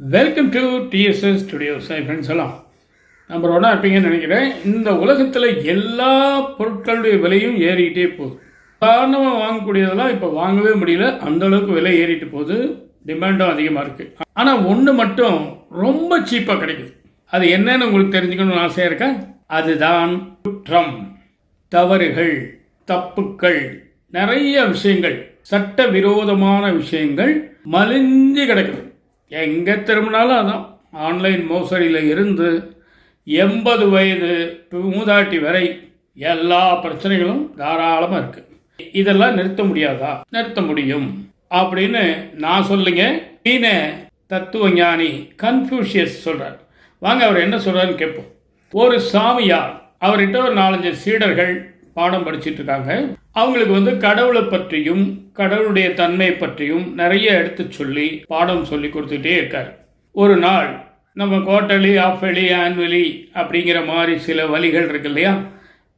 Welcome to TDS studios. Friends எல்லாம் number ஒன்றா இருப்பீங்கன்னு நினைக்கிறேன். இந்த உலகத்தில் எல்லா பொருட்களுடைய விலையும் ஏறிக்கிட்டே போகுது. சாதாரணமாக வாங்கக்கூடியதெல்லாம் இப்போ வாங்கவே முடியல, அந்தளவுக்கு விலை ஏறிட்டு போகுது. டிமாண்டும் அதிகமாக இருக்குது. ஆனால் ஒன்று மட்டும் ரொம்ப சீப்பாக கிடைக்குது. அது என்னன்னு உங்களுக்கு தெரிஞ்சுக்கணும்னு ஆசையாக இருக்கா? அதுதான் குற்றம், தவறுகள், தப்புக்கள், நிறைய விஷயங்கள், சட்ட விரோதமான விஷயங்கள் மலிஞ்சு கிடக்குது. எங்கே திரும்பினாலும் அதான். ஆன்லைன் மோசடியில் இருந்து 80 வயது மூதாட்டி வரை எல்லா பிரச்சனைகளும் தாராளமாக இருக்குது. இதெல்லாம் நிறுத்த முடியாதா? நிறுத்த முடியும் அப்படின்னு நான் சொல்லுங்க. சீன தத்துவ ஞானி கன்ஃபூஷியஸ் சொல்கிறார். வாங்க அவர் என்ன சொல்கிறாருன்னு கேட்போம். ஒரு சாமியார், அவர்கிட்ட ஒரு 4-5 சீடர்கள் பாடம் படிச்சுட்டு இருக்காங்க. அவங்களுக்கு கடவுளை பற்றியும் கடவுளுடைய தன்மை பற்றியும் நிறைய எடுத்து சொல்லி பாடம் சொல்லி கொடுத்துட்டே இருக்கார். ஒரு நாள் நம்ம குவார்ட்டர்லி, ஆஃப்வெலி, ஆன்வெலி அப்படிங்கிற மாதிரி சில வழிகள் இருக்கு இல்லையா,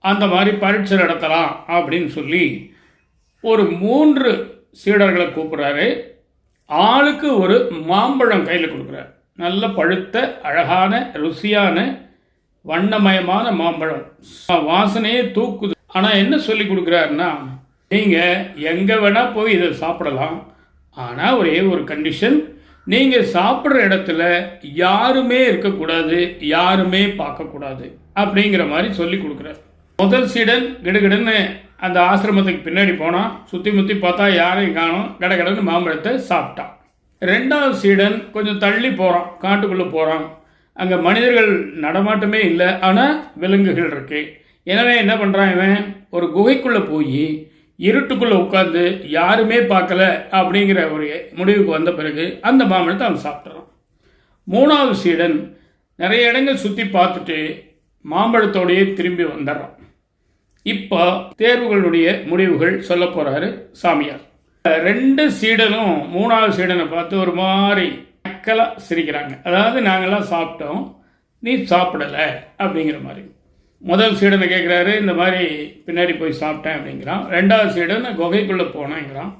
அந்த மாதிரி பரீட்சை நடத்தலாம் அப்படின்னு சொல்லி ஒரு 3 சீடர்களை கூப்பிட்றாரு. ஆளுக்கு ஒரு மாம்பழம் கையில் கொடுக்குறாரு. நல்ல பழுத்த அழகான ருசியான வண்ணமயமான மாம்பழம், வாசனையே தூக்குது. ஆனால் என்ன சொல்லி கொடுக்குறாருன்னா, நீங்கள் எங்கே வேணால் போய் இதை சாப்பிடலாம், ஆனால் ஒரே ஒரு கண்டிஷன், நீங்கள் சாப்பிட்ற இடத்துல யாருமே இருக்கக்கூடாது, யாருமே பார்க்கக்கூடாது அப்படிங்கிற மாதிரி சொல்லி கொடுக்குறாரு. முதல் சீடன் கிடுகிடுன்னு அந்த ஆசிரமத்துக்கு பின்னாடி போனான். சுற்றி முற்றி பார்த்தா யாரையும் காணும். கடகடன்னு மாம்பழத்தை சாப்பிட்டான். 2வது சீடன் கொஞ்சம் தள்ளி போகிறான், காட்டுக்குள்ளே போகிறான். அங்கே மனிதர்கள் நடமாட்டமே இல்லை, ஆனால் விலங்குகள் இருக்கு. எனவே என்ன பண்ணுறான், இவன் ஒரு குகைக்குள்ளே போய் இருட்டுக்குள்ளே உட்காந்து யாருமே பார்க்கல அப்படிங்கிற ஒரு முடிவுக்கு வந்த பிறகு அந்த மாம்பழத்தை அவன் சாப்பிட்றான். 3வது சீடன் நிறைய இடங்கள் சுற்றி பார்த்துட்டு மாம்பழத்தோடையே திரும்பி வந்துடுறான். இப்போ தேர்வுகளுடைய முடிவுகள் சொல்ல போகிறாரு சாமியார். 2 சீடனும் 3வது சீடனை பார்த்து ஒரு மாதிரி மக்களாக சிரிக்கிறாங்க. அதாவது நாங்கள்லாம் சாப்பிட்டோம், நீ சாப்பிடலை அப்படிங்கிற மாதிரி. முதல் சீடனை கேட்குறாரு, இந்த மாதிரி பின்னாடி போய் சாப்பிட்டேன் அப்படிங்கிறான். 2வது சீடன் குகைக்குள்ளே போனேங்கிறான்.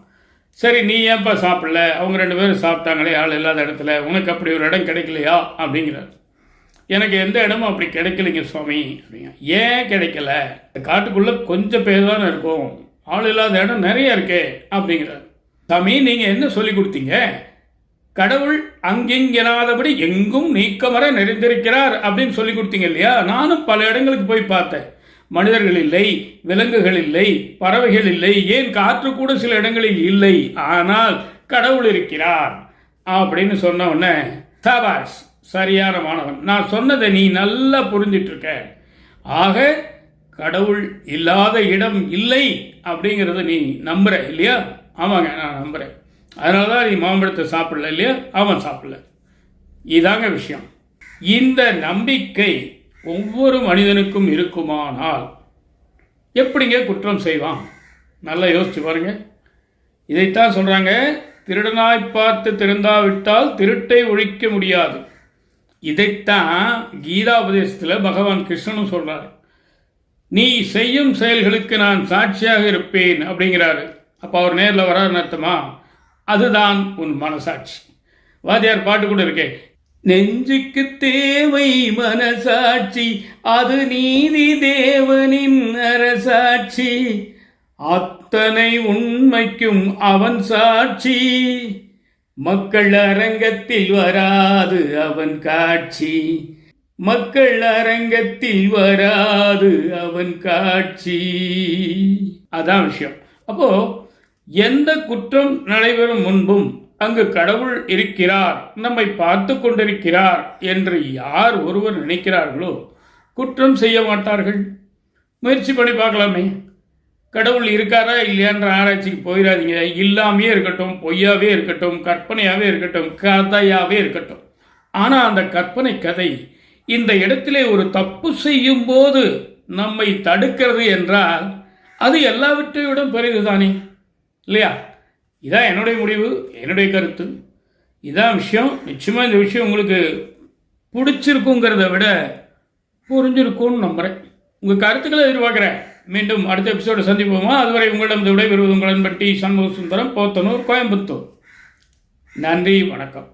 சரி, நீ ஏன்ப்பா சாப்பிடல? அவங்க 2 பேரும் சாப்பிட்டாங்களே ஆள் இல்லாத இடத்துல, உனக்கு அப்படி ஒரு இடம் கிடைக்கலையா அப்படிங்கிறார். எனக்கு எந்த இடமும் அப்படி கிடைக்கலைங்க சுவாமி அப்படிங்க. ஏன் கிடைக்கல? காட்டுக்குள்ளே கொஞ்சம் பேர் தானே இருக்கும், ஆள் இல்லாத இடம் நிறைய இருக்கே அப்படிங்கிறார். சாமி, நீங்கள் என்ன சொல்லி கொடுத்தீங்க? கடவுள் அங்கிங்கெனாதபடி எங்கும் நீக்கமர நிறைந்திருக்கிறார் அப்படின்னு சொல்லி கொடுத்தீங்க இல்லையா? நானும் பல இடங்களுக்கு போய் பார்த்தேன். மனிதர்கள் இல்லை, விலங்குகள் இல்லை, பறவைகள் இல்லை, ஏன் காற்று கூட சில இடங்களில் இல்லை, ஆனால் கடவுள் இருக்கிறார் அப்படின்னு சொன்ன உடனே, சபாஷ், சரியான மாணவன், நான் சொன்னதை நீ நல்லா புரிஞ்சிட்டு இருக்க. ஆக கடவுள் இல்லாத இடம் இல்லை அப்படிங்கிறத நீ நம்புற இல்லையா? ஆமாங்க, நான் நம்புறேன். அதனால தான் நீ மாம்பழத்தை சாப்பிடல இல்லையா? அவன் சாப்பிடல. இதாங்க விஷயம். இந்த நம்பிக்கை ஒவ்வொரு மனிதனுக்கும் இருக்குமானால் எப்படிங்க குற்றம் செய்வான்? நல்லா யோசிச்சு பாருங்க. இதைத்தான் சொல்றாங்க, திருடனாய் பார்த்து திருந்தாவிட்டால் திருட்டை ஒழிக்க முடியாது. இதைத்தான் கீதாபதேசத்தில் பகவான் கிருஷ்ணனும் சொல்றாரு. நீ செய்யும் செயல்களுக்கு நான் சாட்சியாக இருப்பேன் அப்படிங்கிறாரு. அப்போ அவர் நேரில் வராருன்னு அர்த்தமா? அதுதான் உன் மனசாட்சி. வாத்தியார் பாட்டு கூட இருக்கே, நெஞ்சுக்கு தேவை மனசாட்சி, அது நீதி தேவனின் அரசாட்சி, அத்தனை உண்மைக்கும் அவன் சாட்சி, மக்கள் அரங்கத்தில் வராது அவன் காட்சி, மக்கள் அரங்கத்தில் வராது அவன் காட்சி. அதான் விஷயம். அப்போ எந்த குற்றம் நடைபெறும் முன்பும் அங்கு கடவுள் இருக்கிறார், நம்மை பார்த்து கொண்டிருக்கிறார் என்று யார் ஒருவர் நினைக்கிறார்களோ குற்றம் செய்ய மாட்டார்கள். முயற்சி பண்ணி பார்க்கலாமே. கடவுள் இருக்காரா இல்லையான்ற ஆராய்ச்சிக்கு போயிடாதீங்க. இல்லாமையே இருக்கட்டும், பொய்யாவே இருக்கட்டும், கற்பனையாகவே இருக்கட்டும், கதையாகவே இருக்கட்டும். ஆனால் அந்த கற்பனை கதை இந்த இடத்திலே ஒரு தப்பு செய்யும் போது நம்மை தடுக்கிறது என்றால் அது எல்லாவற்றை விட பெரிதுதானே இல்லையா? இதான் என்னுடைய முடிவு, என்னுடைய கருத்து. இதான் விஷயம். நிச்சயமாக இந்த விஷயம் உங்களுக்கு பிடிச்சிருக்குங்கிறத விட புரிஞ்சிருக்கும்னு நம்புகிறேன். உங்கள் கருத்துக்களை எதிர்பார்க்குறேன். மீண்டும் அடுத்த எபிசோடு சந்திப்போமா? அதுவரை உங்களிடம் விடைபெறுவது உங்கள் அன்பட்டி சண்முக சுந்தரம், போத்தனூர், கோயம்புத்தூர். நன்றி, வணக்கம்.